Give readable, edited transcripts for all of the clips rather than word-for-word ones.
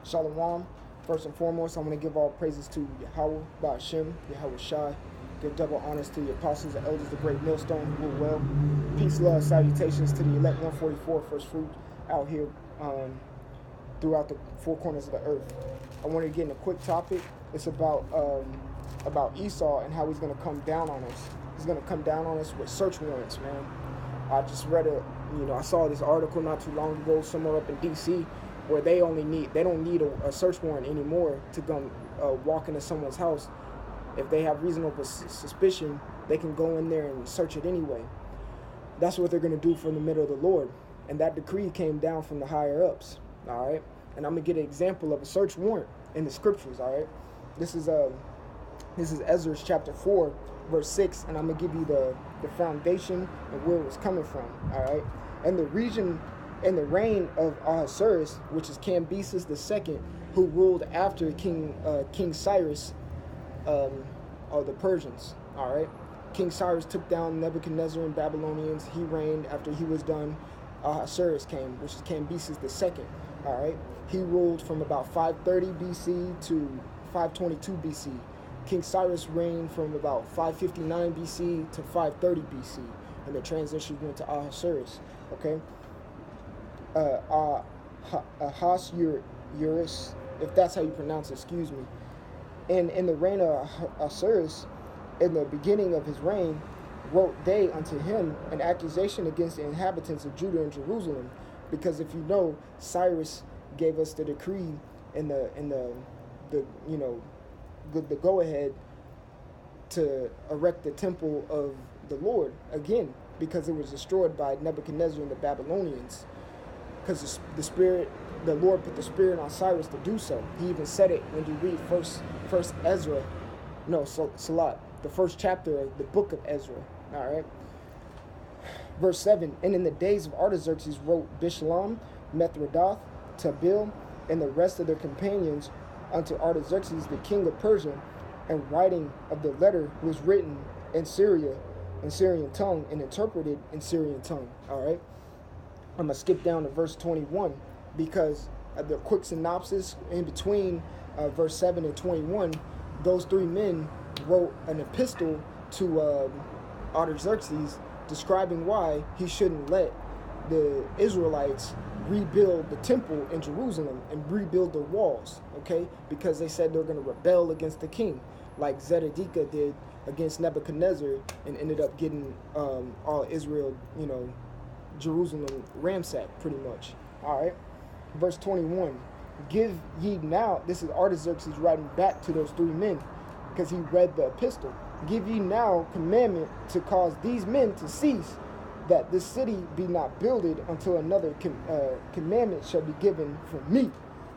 Shalom. First and foremost, I want to give all praises to Yahweh, Ba'ashem, Yahweh Shai. Give double honors to the apostles and elders, the great millstone who rule well. Peace, love, salutations to the elect 144 first fruit out here throughout the four corners of the earth. I want to get in a quick topic. It's about Esau and how he's going to come down on us. He's going to come down on us with search warrants, man. I just read I saw this article not too long ago somewhere up in D.C. where they don't need a search warrant anymore to go walk into someone's house. If they have reasonable suspicion, they can go in there and search it anyway. That's what they're going to do from the middle of the Lord. And that decree came down from the higher ups, all right? And I'm going to get an example of a search warrant in the scriptures, all right? This is Ezra chapter 4, verse 6, and I'm going to give you the foundation and where it was coming from, all right? And the reign of Ahasuerus, which is Cambyses II, who ruled after King Cyrus of the Persians, all right? King Cyrus took down Nebuchadnezzar and Babylonians. He reigned. After he was done, Ahasuerus came, which is Cambyses II, all right? He ruled from about 530 BC to 522 BC. King Cyrus reigned from about 559 BC to 530 BC, and the transition went to Ahasuerus, okay? Ahasuerus, if that's how you pronounce it, excuse me. And in the reign of Ahasuerus, in the beginning of his reign, wrote they unto him an accusation against the inhabitants of Judah and Jerusalem, because if you know, Cyrus gave us the decree and the go ahead to erect the temple of the Lord again, because it was destroyed by Nebuchadnezzar and the Babylonians. Because the Lord put the spirit on Cyrus to do so. He even said it when you read first Ezra, Salat, the first chapter of the book of Ezra. All right. Verse 7, and in the days of Artaxerxes wrote Bishlam, Mithridath, Tabeel, and the rest of their companions unto Artaxerxes, the king of Persia, and writing of the letter was written in Syrian tongue, and interpreted in Syrian tongue. All right. I'm going to skip down to verse 21 because the quick synopsis in between verse 7 and 21, those three men wrote an epistle to Artaxerxes describing why he shouldn't let the Israelites rebuild the temple in Jerusalem and rebuild their walls, okay? Because they said they're going to rebel against the king, like Zedekiah did against Nebuchadnezzar and ended up getting all Israel, Jerusalem ransacked pretty much. All right. Verse 21. Give ye now, this is Artaxerxes writing back to those three men because he read the epistle. Give ye now commandment to cause these men to cease, that this city be not builded until another commandment shall be given from me.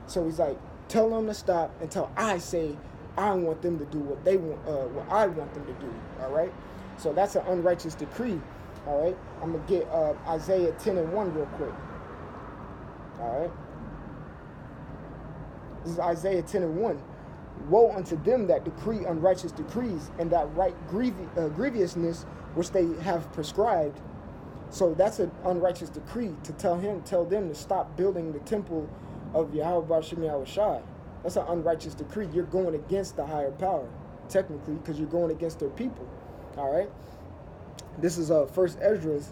So he's like, tell them to stop until I say I want them to do what they want, what I want them to do. All right. So that's an unrighteous decree. All right, I'm going to get Isaiah 10 and 1 real quick. All right. This is Isaiah 10 and 1. Woe unto them that decree unrighteous decrees and that write grievousness which they have prescribed. So that's an unrighteous decree to tell them to stop building the temple of Yahweh Ba'ashem Yahweh Shai. That's an unrighteous decree. You're going against the higher power, technically, because you're going against their people. All right. This is First Ezra,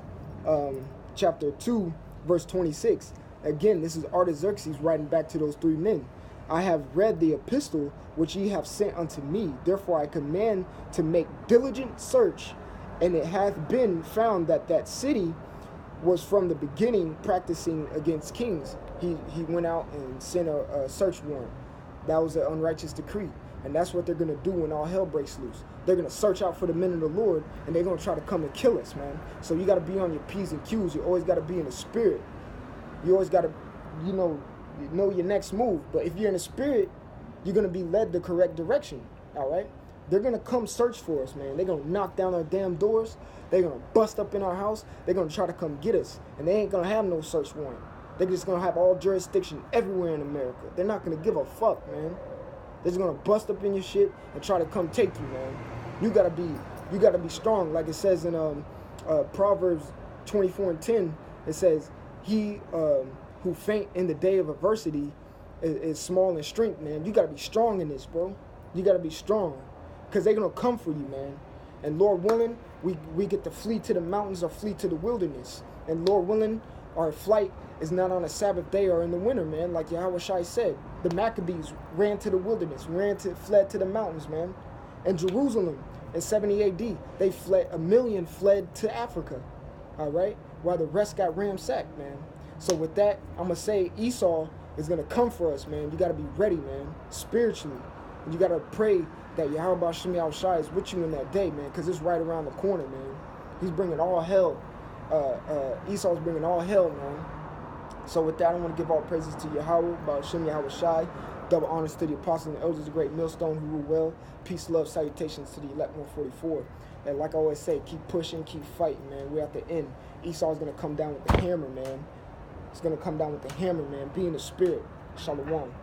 chapter 2, verse 26. Again, this is Artaxerxes writing back to those three men. I have read the epistle which ye have sent unto me. Therefore I command to make diligent search, and it hath been found that that city was from the beginning practicing against kings. He went out and sent a search warrant. That was an unrighteous decree. And that's what they're going to do when all hell breaks loose. They're going to search out for the men of the Lord, and they're going to try to come and kill us, man. So you got to be on your P's and Q's. You always got to be in the spirit. You always got to, know your next move. But if you're in the spirit, you're going to be led the correct direction, all right? They're going to come search for us, man. They're going to knock down our damn doors. They're going to bust up in our house. They're going to try to come get us. And they ain't going to have no search warrant. They're just going to have all jurisdiction everywhere in America. They're not going to give a fuck, man. They're just gonna bust up in your shit and try to come take you, man. You gotta be strong, like it says in Proverbs 24 and 10. It says, "He who faint in the day of adversity is small in strength, man. You got to be strong in this, bro. You got to be strong, because they're going to come for you, man. And Lord willing, we get to flee to the mountains or flee to the wilderness. And Lord willing, our flight is not on a Sabbath day or in the winter, man. Like Yahweh Shai said, the Maccabees ran to the wilderness, fled to the mountains, man. And Jerusalem in 70 AD, they fled, 1 million fled to Africa, all right? While the rest got ransacked, man. So with that, I'm going to say Esau is going to come for us, man. You got to be ready, man, spiritually. And you got to pray that Yahweh Shem Yahweh Shai is with you in that day, man, because it's right around the corner, man. He's bringing all hell. Esau's bringing all hell, man. So with that, I want to give all praises to Yahweh, Shem Yahweh Shai. Double honors to the apostles and elders, the great millstone who rule well. Peace, love, salutations to the elect 144. And like I always say, keep pushing, keep fighting, man. We're at the end. Esau's going to come down with the hammer, man. He's going to come down with the hammer, man. Be in the spirit. Shalom.